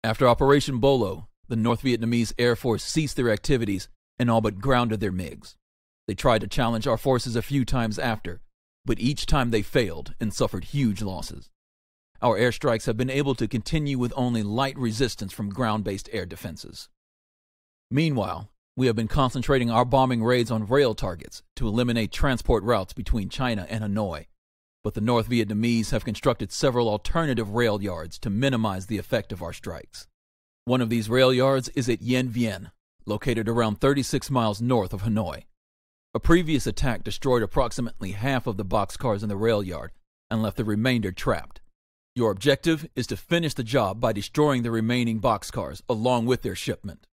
After Operation Bolo, the North Vietnamese Air Force ceased their activities and all but grounded their MiGs. They tried to challenge our forces a few times after, but each time they failed and suffered huge losses. Our airstrikes have been able to continue with only light resistance from ground-based air defenses. Meanwhile, we have been concentrating our bombing raids on rail targets to eliminate transport routes between China and Hanoi, but the North Vietnamese have constructed several alternative rail yards to minimize the effect of our strikes. One of these rail yards is atIen Bien, located around 36 miles north of Hanoi. A previous attack destroyed approximately half of the boxcars in the rail yard and left the remainder trapped. Your objective is to finish the job by destroying the remaining boxcars along with their shipment.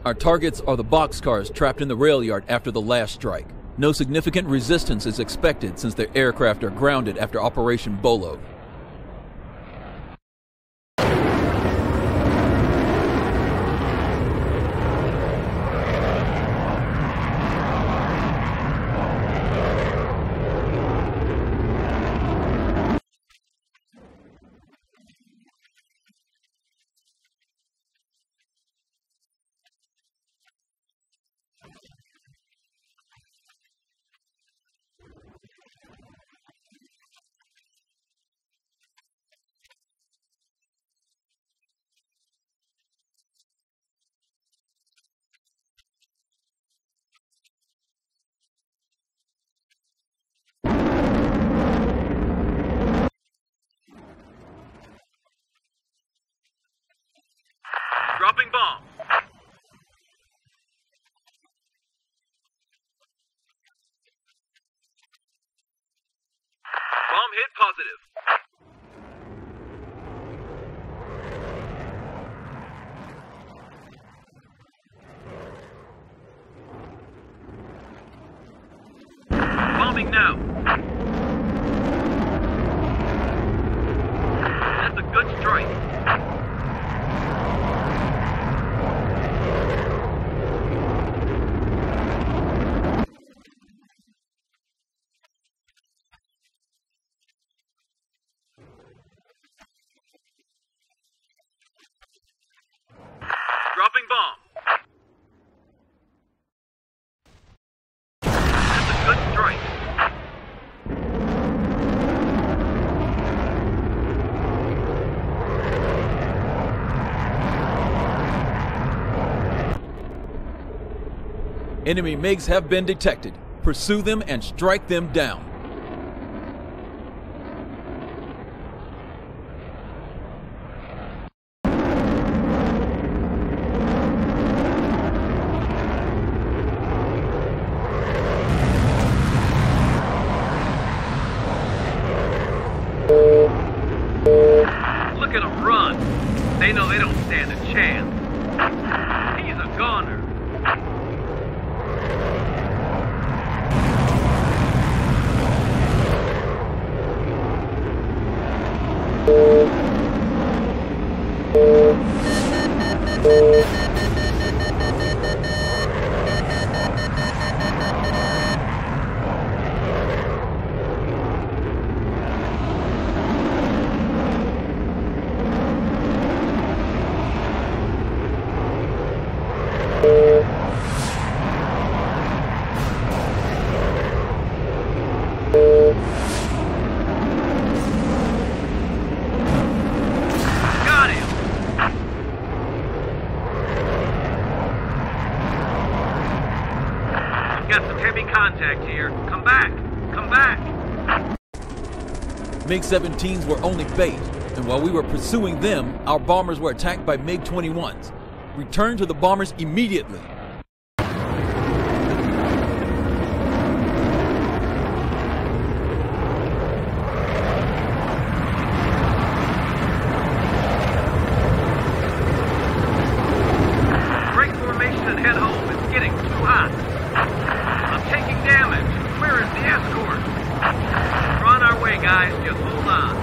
Our targets are the boxcars trapped in the rail yard after the last strike. No significant resistance is expected since their aircraft are grounded after Operation Bolo. Dropping bomb. Bomb hit positive. Bombing now. That's a good strike. Dropping bomb. That's a good strike. Enemy MiGs have been detected. Pursue them and strike them down. Look at them run. They know they don't stand a chance. He's a goner. Got him. Got some heavy contact here. Come back. Come back. MiG-17s were only bait, and while we were pursuing them, our bombers were attacked by MiG-21s. Return to the bombers immediately. Break formation and head home. It's getting too hot. I'm taking damage. Where is the escort? We're on our way, guys. Just hold on.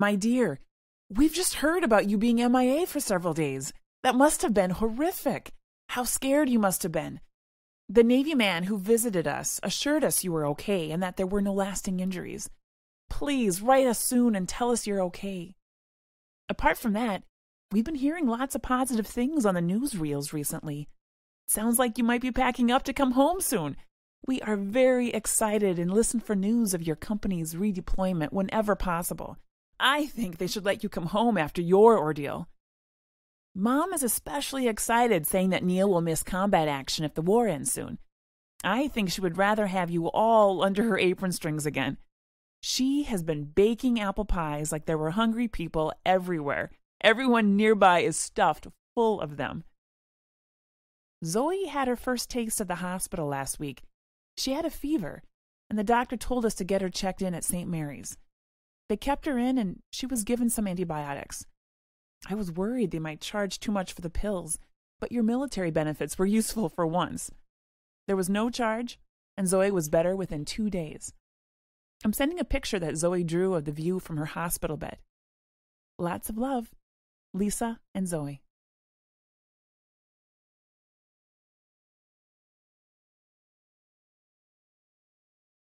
My dear, we've just heard about you being MIA for several days. That must have been horrific. How scared you must have been. The Navy man who visited us assured us you were okay and that there were no lasting injuries. Please write us soon and tell us you're okay. Apart from that, we've been hearing lots of positive things on the newsreels recently. Sounds like you might be packing up to come home soon. We are very excited and listen for news of your company's redeployment whenever possible. I think they should let you come home after your ordeal. Mom is especially excited, saying that Neil will miss combat action if the war ends soon. I think she would rather have you all under her apron strings again. She has been baking apple pies like there were hungry people everywhere. Everyone nearby is stuffed full of them. Zoe had her first taste of the hospital last week. She had a fever, and the doctor told us to get her checked in at St. Mary's. They kept her in, and she was given some antibiotics. I was worried they might charge too much for the pills, but your military benefits were useful for once. There was no charge, and Zoe was better within 2 days. I'm sending a picture that Zoe drew of the view from her hospital bed. Lots of love, Lisa and Zoe.